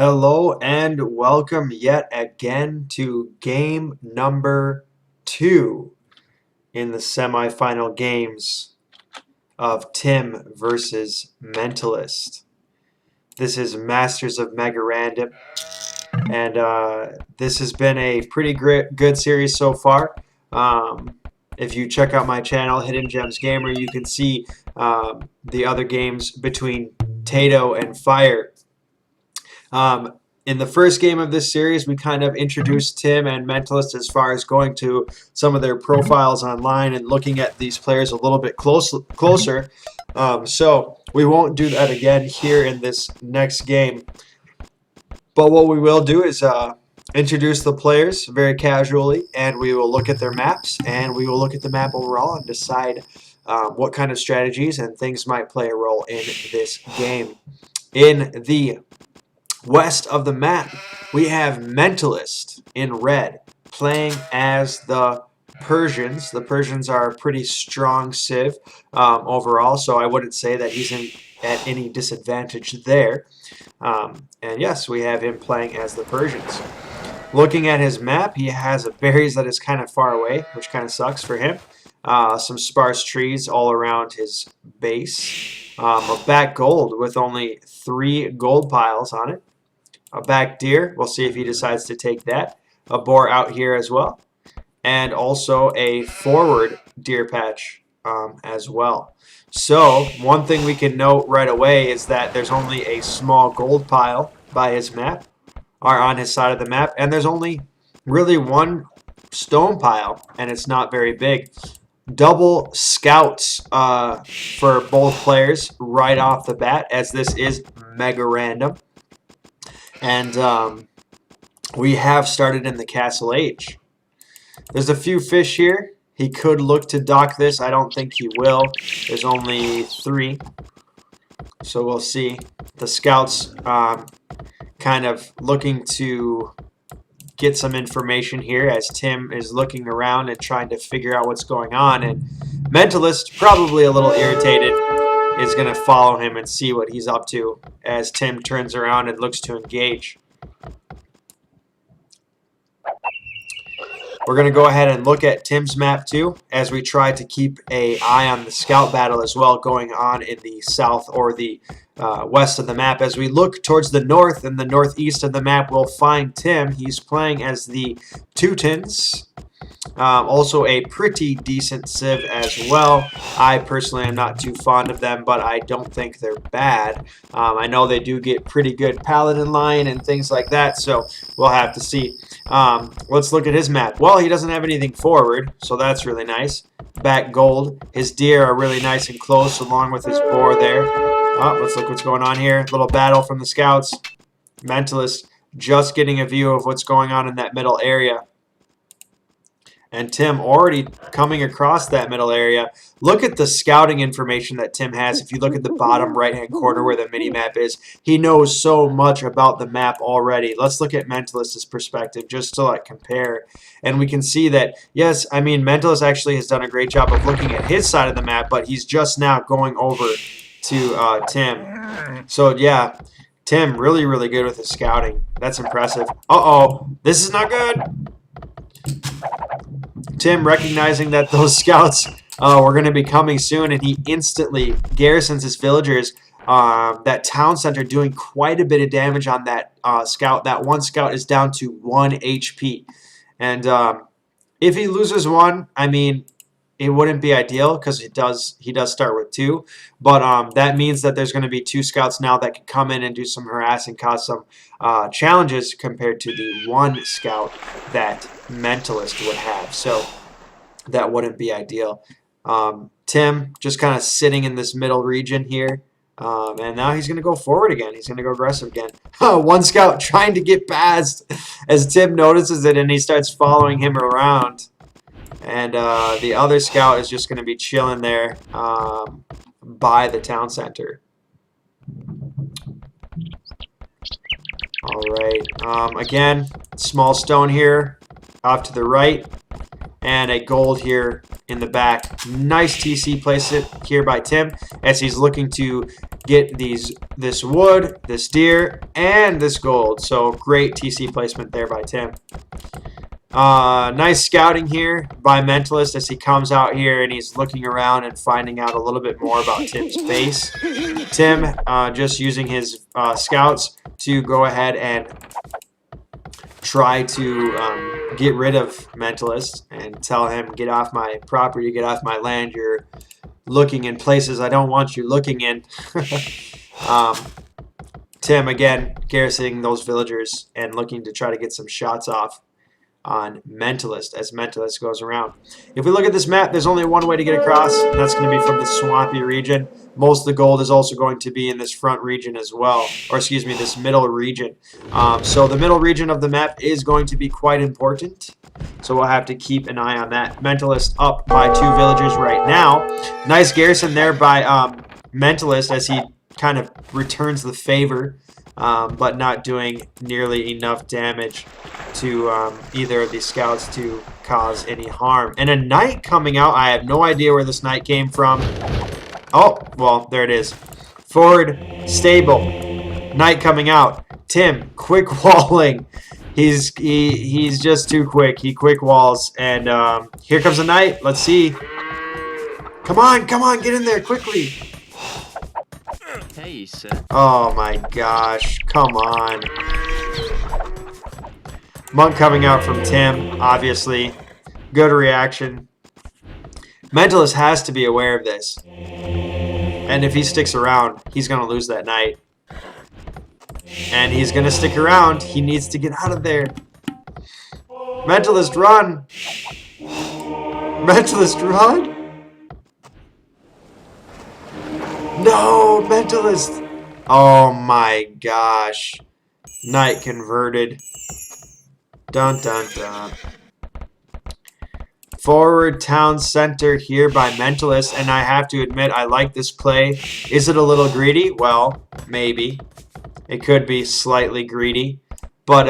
Hello and welcome yet again to game number 2 in the semifinal games of Tim versus Mentalist. This is Masters of Mega Random, and this has been a pretty good series so far. If you check out my channel, Hidden Gems Gamer, you can see the other games between Tato and Fire. In the first game of this series, we kind of introduced Tim and Mentalist as far as going to some of their profiles online and looking at these players a little bit closer. So we won't do that again here in this next game. But what we will do is introduce the players very casually, and we will look at their maps, and we will look at the map overall and decide what kind of strategies and things might play a role in this game. In the west of the map, we have Mentalist in red, playing as the Persians. The Persians are a pretty strong civ overall, so I wouldn't say that he's at any disadvantage there. And yes, we have him playing as the Persians. Looking at his map, he has a berries that is kind of far away, which kind of sucks for him. Some sparse trees all around his base. A back gold with only 3 gold piles on it. A back deer, we'll see if he decides to take that. A boar out here as well. And also a forward deer patch as well. So one thing we can note right away is that there's only a small gold pile by his map, or on his side of the map, and there's only really 1 stone pile, and it's not very big. Double scouts for both players right off the bat, as this is mega random. And we have started in the Castle Age. There's a few fish here. He could look to dock this. I don't think he will. There's only 3. So we'll see. The scouts kind of looking to get some information here as Tim is looking around and trying to figure out what's going on. And Mentalist, probably a little irritated, is going to follow him and see what he's up to as Tim turns around and looks to engage. We're going to go ahead and look at Tim's map too, as we try to keep an eye on the scout battle as well going on in the south or the west of the map. As we look towards the north and the northeast of the map, we'll find Tim. He's playing as the Teutons. Also a pretty decent civ as well. I personally am not too fond of them, but I don't think they're bad. I know they do get pretty good paladin line and things like that, so we'll have to see. Let's look at his map. Well, he doesn't have anything forward, so that's really nice. Back gold. His deer are really nice and close along with his boar there. Let's look what's going on here. Little battle from the scouts. Mentalist just getting a view of what's going on in that middle area. And Tim already coming across that middle area. Look at the scouting information that Tim has. If you look at the bottom right-hand corner where the mini-map is, he knows so much about the map already. Let's look at Mentalist's perspective just to compare. And we can see that, yes, I mean, Mentalist actually has done a great job of looking at his side of the map, but he's just now going over to Tim. So, yeah, Tim really, really good with his scouting. That's impressive. Uh-oh, this is not good. Tim recognizing that those scouts were going to be coming soon, and he instantly garrisons his villagers. That town center doing quite a bit of damage on that scout. That one scout is down to 1 HP. And if he loses 1, I mean, it wouldn't be ideal because he does start with 2. But that means that there's going to be 2 scouts now that can come in and do some harassing, cause some challenges compared to the 1 scout that Mentalist would have. So that wouldn't be ideal. Tim just kind of sitting in this middle region here. And now he's going to go forward again. He's going to go aggressive again. 1 scout trying to get past as Tim notices it and he starts following him around. And the other scout is just going to be chilling there by the town center. Alright, again, small stone here off to the right, and a gold here in the back. Nice TC place it here by Tim as he's looking to get this wood, this deer, and this gold. So great TC placement there by Tim. Nice scouting here by Mentalist as he comes out here and he's looking around and finding out a little bit more about Tim's base. Tim just using his scouts to go ahead and try to get rid of Mentalist and tell him, get off my property, get off my land, you're looking in places I don't want you looking in. Tim again garrisoning those villagers and looking to try to get some shots off on Mentalist as Mentalist goes around. If we look at this map, there's only one way to get across, and that's going to be from the swampy region. Most of the gold is also going to be in this front region as well, or excuse me, this middle region. So the middle region of the map is going to be quite important, so we'll have to keep an eye on that. Mentalist up by 2 villagers right now. Nice garrison there by Mentalist as he kind of returns the favor, but not doing nearly enough damage to either of these scouts to cause any harm. And a knight coming out. I have no idea where this knight came from. Oh, well, there it is. Forward, stable. Knight coming out. Tim, quick walling. He's just too quick. He quick walls. And here comes a knight. Let's see. Come on, get in there quickly. Hey, sir. Oh my gosh, come on. Monk coming out from Tim, obviously. Good reaction. Mentalist has to be aware of this. And if he sticks around, he's going to lose that knight. And he's going to stick around. He needs to get out of there. Mentalist, run! Mentalist, run! No, Mentalist! Oh my gosh. Knight converted. Dun dun dun. Forward town center here by Mentalist, and I have to admit I like this play. Is it a little greedy? Well, maybe. It could be slightly greedy. But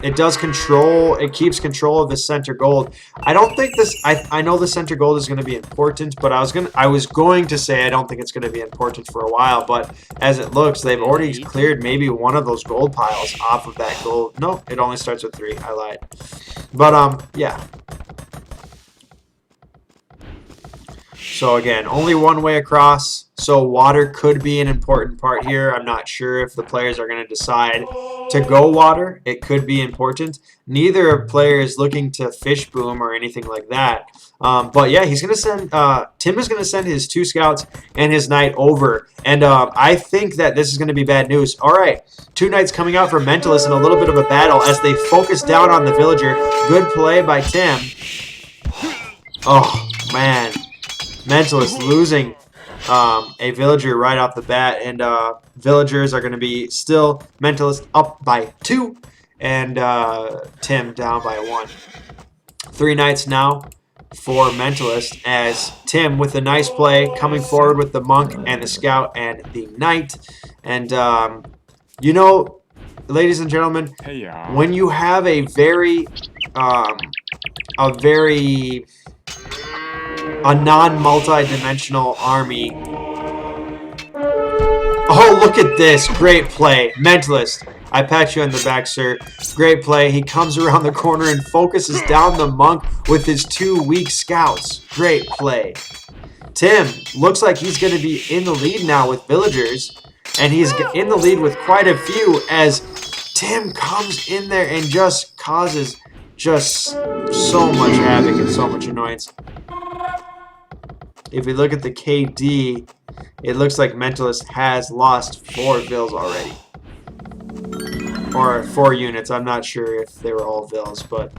it does control, it keeps control of the center gold. I don't think this, I know the center gold is going to be important, but I was going to say I don't think it's going to be important for a while, but as it looks, they've already cleared maybe one of those gold piles off of that gold. No, it only starts with 3. I lied. But yeah. So again, only one way across. So water could be an important part here. I'm not sure if the players are going to decide to go water. It could be important. Neither player is looking to fish boom or anything like that. But yeah, he's going to send, Tim is going to send his 2 scouts and his knight over. And I think that this is going to be bad news. All right, 2 knights coming out for Mentalist in a little bit of a battle as they focus down on the villager. Good play by Tim. Oh, man. Mentalist losing a villager right off the bat, and villagers are going to be still Mentalist up by 2, and Tim down by 1. 3 knights now for Mentalist as Tim with a nice play coming forward with the monk and the scout and the knight. And you know, ladies and gentlemen, when you have a very non-multi-dimensional army. Oh, look at this. Great play. Mentalist, I pat you on the back, sir. Great play. He comes around the corner and focuses down the monk with his 2 weak scouts. Great play. Tim looks like he's going to be in the lead now with villagers. And he's in the lead with quite a few as Tim comes in there and just causes just so much havoc and so much annoyance. If we look at the KD, it looks like Mentalist has lost 4 vills already. Or 4 units. I'm not sure if they were all vills, but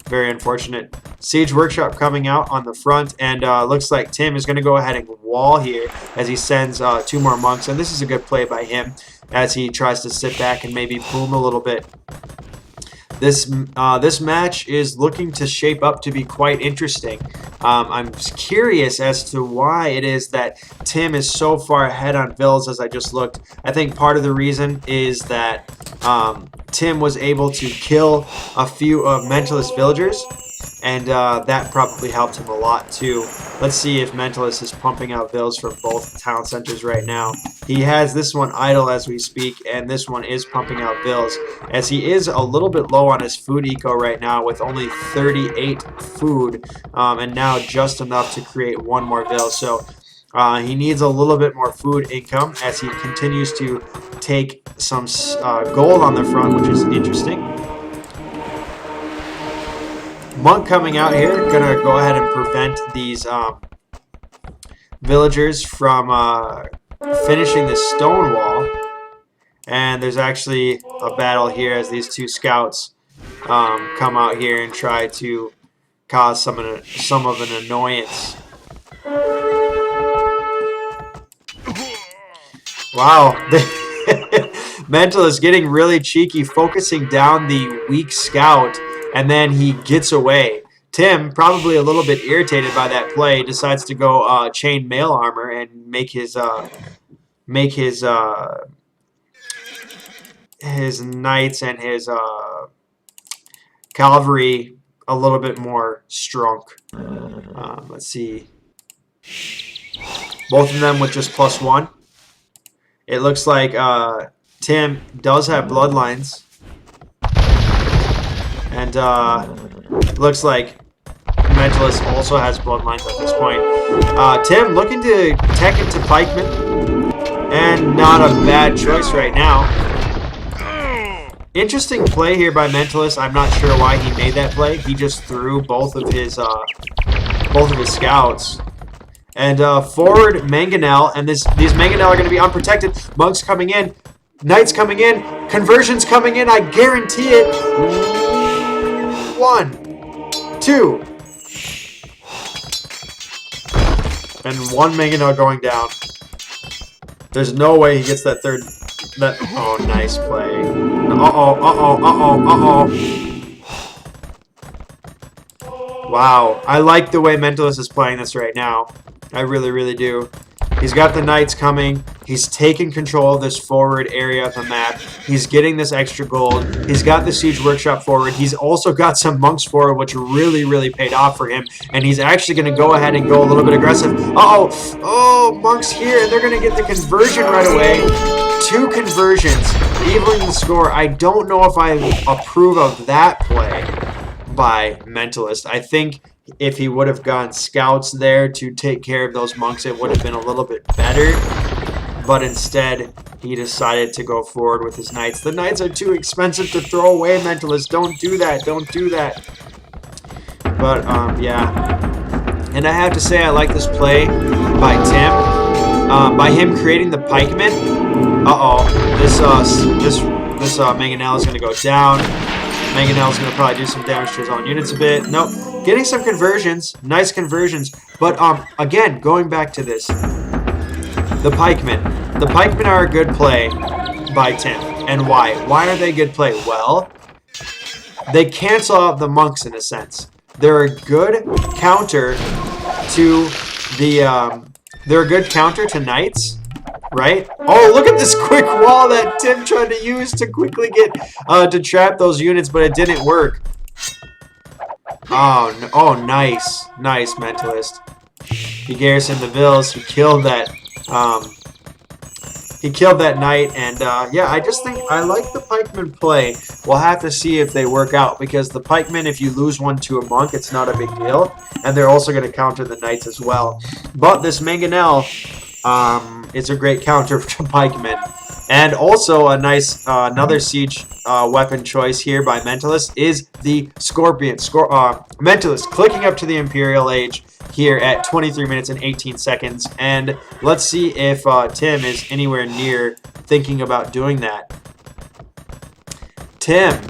very unfortunate. Siege Workshop coming out on the front, and looks like Tim is going to go ahead and wall here as he sends 2 more monks. And this is a good play by him as he tries to sit back and maybe boom a little bit. This match is looking to shape up to be quite interesting. I'm curious as to why it is that Tim is so far ahead on vills as I just looked. I think part of the reason is that Tim was able to kill a few of Mentalist villagers, and that probably helped him a lot too. Let's see if Mentalist is pumping out bills from both town centers right now. He has this one idle as we speak, and this one is pumping out bills, as he is a little bit low on his food eco right now with only 38 food, and now just enough to create one more bill. So he needs a little bit more food income as he continues to take some gold on the front, which is interesting. Monk coming out here, gonna go ahead and prevent these villagers from finishing the stone wall. And there's actually a battle here as these two scouts come out here and try to cause some of an annoyance. Wow. Mentalist getting really cheeky, focusing down the weak scout, and then he gets away. Tim, probably a little bit irritated by that play, decides to go chain mail armor and make his knights and his cavalry a little bit more strong. Let's see. Both of them with just +1. It looks like Tim does have bloodlines. And looks like Mentalist also has bloodlines at this point. Tim looking to tech into pikemen. And not a bad choice right now. Interesting play here by Mentalist. I'm not sure why he made that play. He just threw both of his scouts. And forward Mangonel, and these Mangonel are going to be unprotected. Monks coming in, Knights coming in, conversions coming in. I guarantee it. 1, 2, and 1 Mangonel going down. There's no way he gets that third. Oh, nice play. Wow, I like the way Mentalist is playing this right now. I really, really do. He's got the Knights coming. He's taking control of this forward area of the map. He's getting this extra gold. He's got the Siege Workshop forward. He's also got some Monks forward, which really, really paid off for him. And he's actually going to go ahead and go a little bit aggressive. Uh-oh. Oh, Monks here. And they're going to get the conversion right away. 2 conversions, evening the score. I don't know if I approve of that play by Mentalist. I think if he would have gone scouts there to take care of those monks, it would have been a little bit better. But instead, he decided to go forward with his knights. The knights are too expensive to throw away, Mentalist. Don't do that. Don't do that. But, yeah. And I have to say, I like this play by Tim. By him creating the pikemen. Uh-oh. This Mangonel is going to go down. Mangonel is going to probably do some damage to his own units a bit. Nope. Getting some conversions. Nice conversions. But, again, going back to this. The pikemen. The pikemen are a good play by Tim. And why? Why are they good play? Well, they cancel out the monks in a sense. They're a good counter to the, they're a good counter to knights. Right? Oh, look at this quick wall that Tim tried to use to quickly get to trap those units, but it didn't work. Oh, no. Oh, nice, nice Mentalist. He garrisoned the vills. He killed that. He killed that knight, and yeah, I just think I like the pikemen play. We'll have to see if they work out, because the pikemen, if you lose one to a monk, it's not a big deal, and they're also going to counter the knights as well. But this Mangonel. It's a great counter to pikemen. And also a nice, another siege weapon choice here by Mentalist is the Scorpion. Mentalist clicking up to the Imperial Age here at 23 minutes and 18 seconds. And let's see if Tim is anywhere near thinking about doing that. Tim,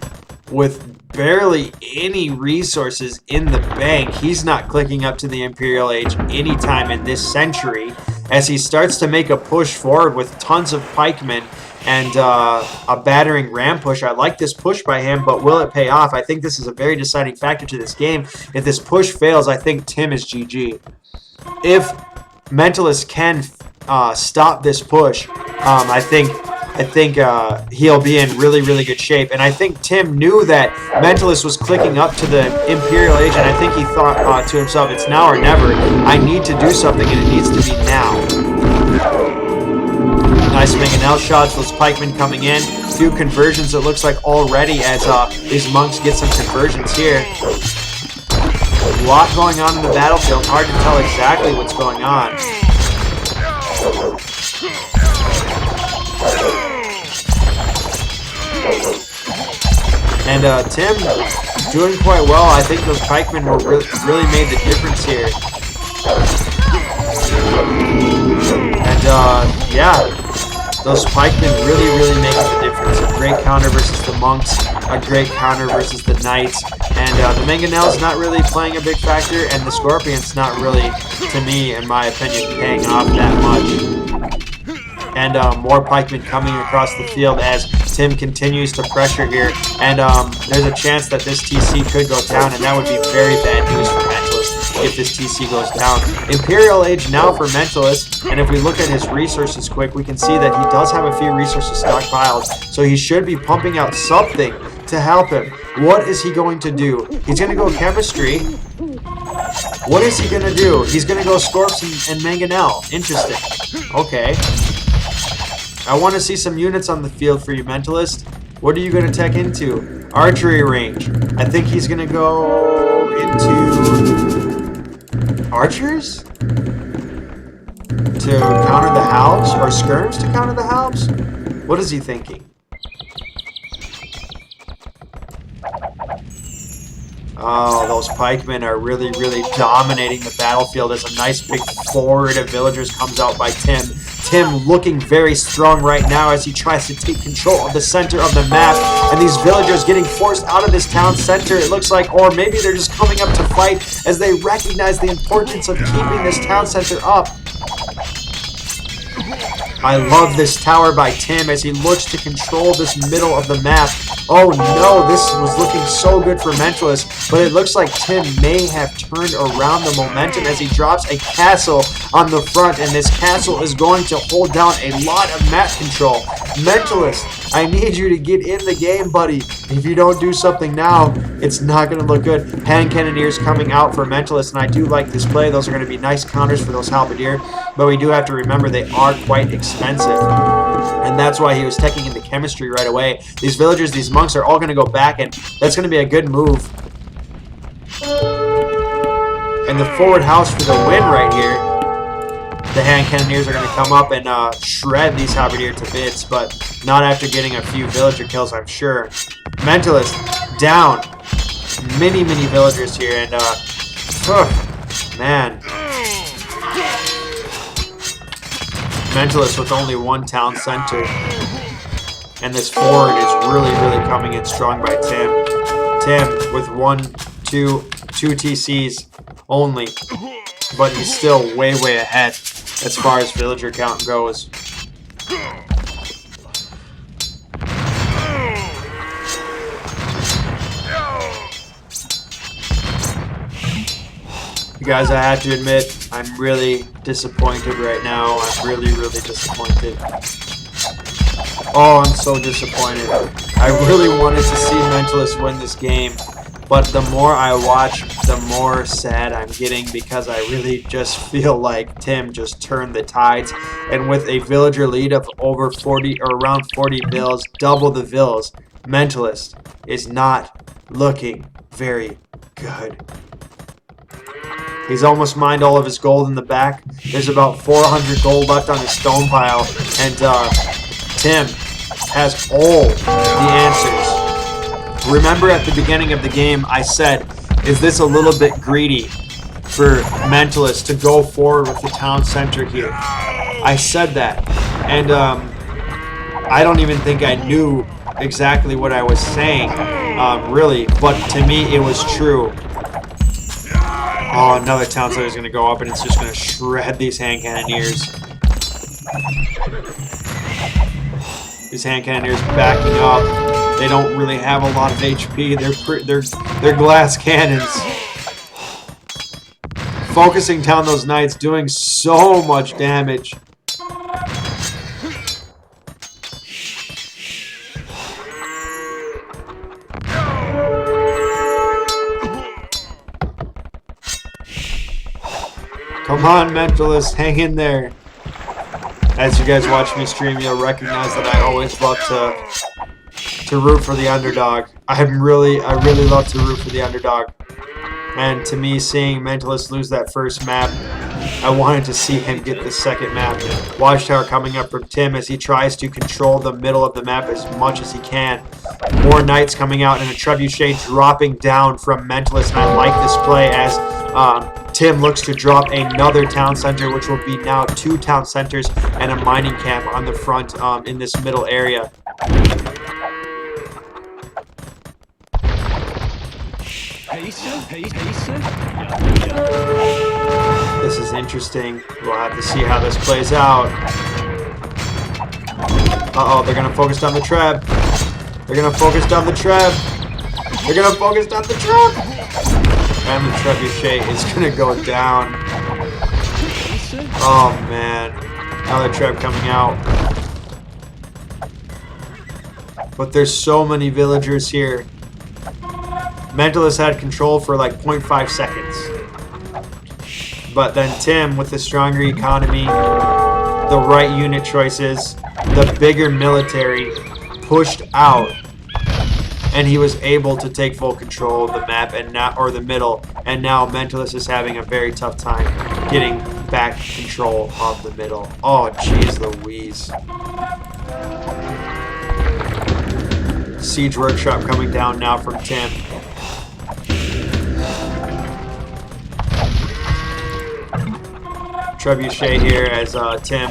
with barely any resources in the bank, he's not clicking up to the Imperial Age anytime in this century, as he starts to make a push forward with tons of pikemen and a battering ram push. I like this push by him, but will it pay off? I think this is a very deciding factor to this game. If this push fails, I think Tim is GG. If Mentalist can stop this push, I think I think he'll be in really, really good shape. And I think Tim knew that Mentalist was clicking up to the Imperial Age, and I think he thought to himself, it's now or never. I need to do something, and it needs to be now. Nice mangonel shots, those pikemen coming in. Few conversions, it looks like, already as these monks get some conversions here. A lot going on in the battlefield. Hard to tell exactly what's going on. And Tim doing quite well. I think those pikemen were really made the difference here. And yeah, those pikemen really making the difference. A great counter versus the monks, a great counter versus the knights, and the mangonel's not really playing a big factor, and the scorpion's not really, to me, in my opinion, paying off that much. And more pikemen coming across the field as Tim continues to pressure here, and there's a chance that this TC could go down, and that would be very bad news for Mentalist if this TC goes down. Imperial Age now for Mentalist, and if we look at his resources quick, we can see that he does have a few resources stockpiled, so he should be pumping out something to help him. What is he going to do? He's going to go Chemistry. What is he going to do? He's going to go Scorps and Mangonel. Interesting. Okay. I want to see some units on the field for you, Mentalist. What are you going to tech into? Archery range. I think he's going to go into archers? To counter the halves? Or skirms to counter the halves? What is he thinking? Oh, those pikemen are really dominating the battlefield as a nice big forward of villagers comes out by Tim. Tim looking very strong right now as he tries to take control of the center of the map. And these villagers getting forced out of this town center, it looks like, or maybe they're just coming up to fight as they recognize the importance of keeping this town center up. I love this tower by Tim as he looks to control this middle of the map. Oh no, this was looking so good for Mentalist, but it looks like Tim may have turned around the momentum as he drops a castle on the front, and this castle is going to hold down a lot of map control. Mentalist, I need you to get in the game, buddy. If you don't do something now, it's not going to look good. Hand Cannoneers coming out for Mentalist, and I do like this play. Those are going to be nice counters for those Halberdier, but we do have to remember they are quite expensive. And that's why he was teching into Chemistry right away. These villagers, these monks are all going to go back, and that's going to be a good move. And the forward house for the win right here. The Hand Cannoneers are going to come up and shred these Halberdier to bits, but not after getting a few villager kills, I'm sure. Mentalist down. Many villagers here, and man. Mentalist with only one town center. And this forward is really coming in strong by Tim. Tim with two TCs only. But he's still way ahead as far as villager count goes. You guys, I have to admit, I'm really disappointed right now. I'm really disappointed. Oh, I'm so disappointed. I really wanted to see Mentalist win this game, but the more I watch, the more sad I'm getting because I really just feel like Tim just turned the tides, and with a villager lead of over 40 or around 40 vills, double the vills, Mentalist is not looking very good. He's almost mined all of his gold in the back. There's about 400 gold left on his stone pile. And Tim has all the answers. Remember at the beginning of the game, I said, is this a little bit greedy for Mentalist to go forward with the town center here? I said that. And I don't even think I knew exactly what I was saying, really. But to me, it was true. Oh, another town center is going to go up, and it's just going to shred these Hand Cannoneers. These Hand Cannoneers backing up. They don't really have a lot of HP. They're glass cannons. Focusing down those knights, doing so much damage. Come on, mentalist, hang in there. As you guys watch me stream, you'll recognize that I always love to root for the underdog. I really love to root for the underdog. And to me, seeing Mentalist lose that first map, I wanted to see him get the second map. Watchtower coming up from Tim as he tries to control the middle of the map as much as he can. More Knights coming out and a Trebuchet dropping down from Mentalist. And I like this play as Tim looks to drop another town center, which will be now 2 town centers and a mining camp on the front in this middle area. This is interesting. We'll have to see how this plays out. Uh-oh, they're going to focus down the Treb. They're going to focus down the Treb. They're going to focus down the Treb. And the Trebuchet is going to go down. Oh, man. Another Treb coming out. But there's so many villagers here. Mentalist had control for like 0.5 seconds. But then Tim, with the stronger economy, the right unit choices, the bigger military, pushed out. And he was able to take full control of the map and now, or the middle. And now Mentalist is having a very tough time getting back control of the middle. Oh, jeez Louise. Siege Workshop coming down now from Tim. Trebuchet here as Tim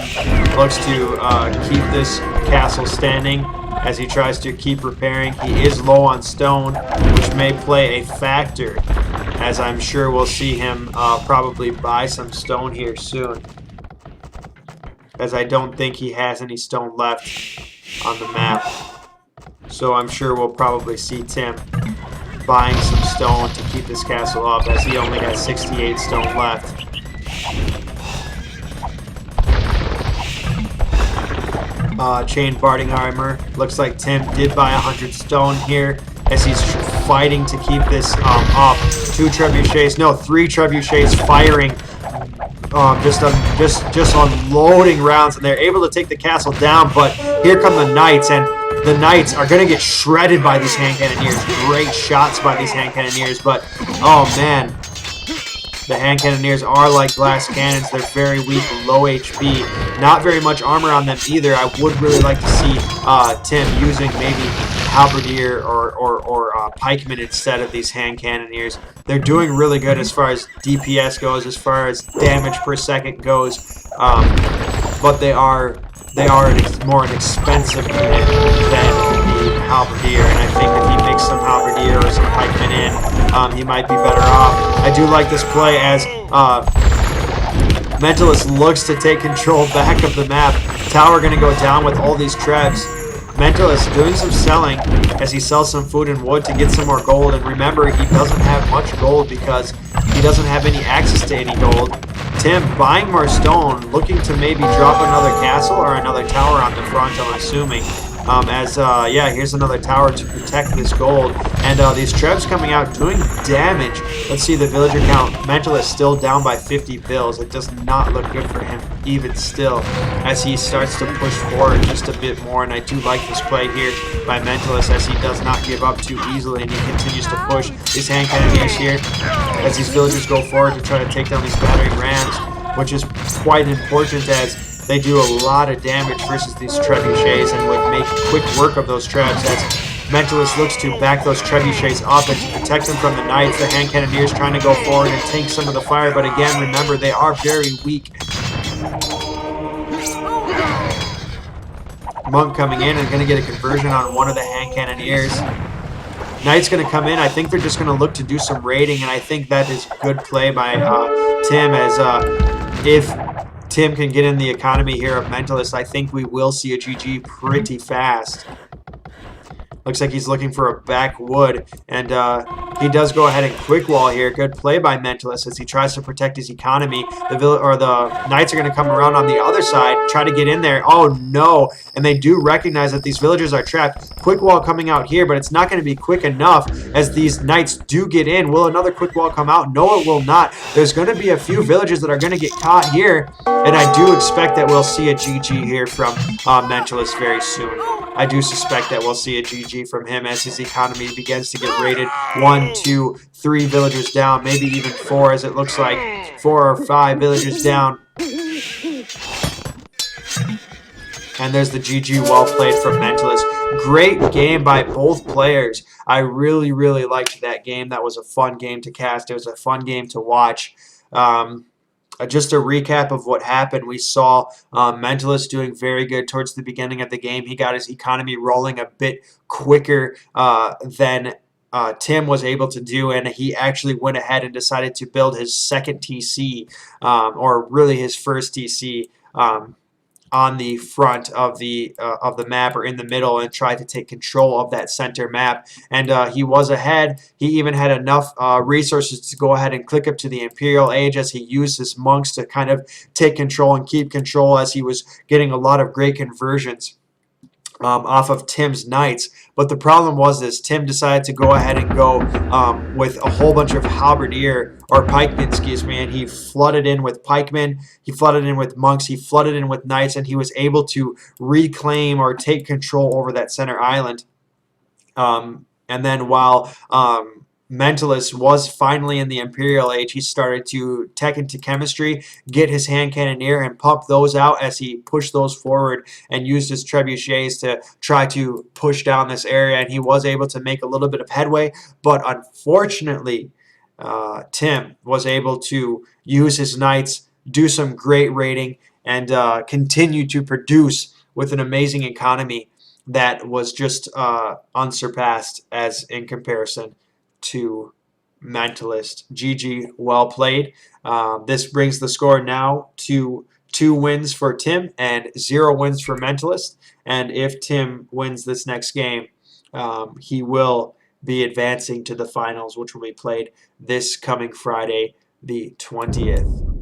looks to keep this castle standing as he tries to keep repairing. He is low on stone, which may play a factor, as I'm sure we'll see him probably buy some stone here soon, as I don't think he has any stone left on the map. So I'm sure we'll probably see Tim buying some stone to keep this castle up, as he only has 68 stone left. Chain barding armor. Looks like Tim did buy 100 stone here as he's fighting to keep this up. 2 trebuchets, no, 3 trebuchets firing, just unloading rounds, and they're able to take the castle down. But here come the Knights, and the Knights are going to get shredded by these hand cannoneers. Great shots by these hand cannoneers, but oh man. The hand cannoneers are like glass cannons. They're very weak, low HP. Not very much armor on them either. I would really like to see Tim using maybe halberdier or pikemen instead of these hand cannoneers. They're doing really good as far as DPS goes, as far as damage per second goes, but they are more an expensive unit than the halberdier, and I think if he makes some halberdier or some pikemen in, he might be better off. I do like this play as Mentalist looks to take control back of the map. Tower going to go down with all these trebs. Mentalist doing some selling as he sells some food and wood to get some more gold. And remember, he doesn't have much gold because he doesn't have any access to any gold. Tim buying more stone, looking to maybe drop another castle or another tower on the front, I'm assuming. Yeah, here's another tower to protect this gold. And these trebs coming out doing damage. Let's see the villager count. Mentalist still down by 50 bills. It does not look good for him, even still, as he starts to push forward just a bit more. And I do like this play here by Mentalist as he does not give up too easily and he continues to push his hand cannoneers here as these villagers go forward to try to take down these battering rams, which is quite important as they do a lot of damage versus these trebuchets and would make quick work of those trebs as Mentalist looks to back those trebuchets up and to protect them from the Knights. The hand cannoneers trying to go forward and tank some of the fire, but again, remember, they are very weak. Monk coming in and going to get a conversion on one of the hand cannoneers. Knight's going to come in. I think they're just going to look to do some raiding, and I think that is good play by Tim as if Tim can get in the economy here of Mentalist, I think we will see a GG pretty fast. Looks like he's looking for a backwood, and he does go ahead and quick wall here. Good play by Mentalist as he tries to protect his economy. The Knights are going to come around on the other side, try to get in there. Oh no! And they do recognize that these villagers are trapped. Quick wall coming out here, but it's not going to be quick enough as these Knights do get in. Will another quick wall come out? No, it will not. There's going to be a few villagers that are going to get caught here, and I do expect that we'll see a GG here from Mentalist very soon. I do suspect that we'll see a GG from him as his economy begins to get raided. 1, 2, 3 villagers down, maybe even 4 as it looks like. 4 or 5 villagers down. And there's the GG, well played from Mentalist. Great game by both players. I really, really liked that game. That was a fun game to cast. It was a fun game to watch. Just a recap of what happened. We saw Mentalist doing very good towards the beginning of the game. He got his economy rolling a bit quicker than Tim was able to do, and he actually went ahead and decided to build his second TC, or really his first TC, on the front of the map or in the middle, and try to take control of that center map. And he was ahead. He even had enough resources to go ahead and click up to the Imperial Age as he used his monks to kind of take control and keep control as he was getting a lot of great conversions off of Tim's Knights. But the problem was this: Tim decided to go ahead and go with a whole bunch of halberdier, or pikemen, excuse me, and he flooded in with pikemen, he flooded in with monks, he flooded in with knights, and he was able to reclaim or take control over that center island. And then while Mentalist was finally in the Imperial Age, he started to tech into chemistry, get his hand cannoneer, and pump those out as he pushed those forward and used his trebuchets to try to push down this area. And he was able to make a little bit of headway, but unfortunately, Tim was able to use his knights, do some great raiding, and continue to produce with an amazing economy that was just unsurpassed as in comparison to Mentalist. GG, well played. This brings the score now to 2 wins for Tim and 0 wins for Mentalist. And if Tim wins this next game, he will be advancing to the finals, which will be played this coming Friday, the 20th.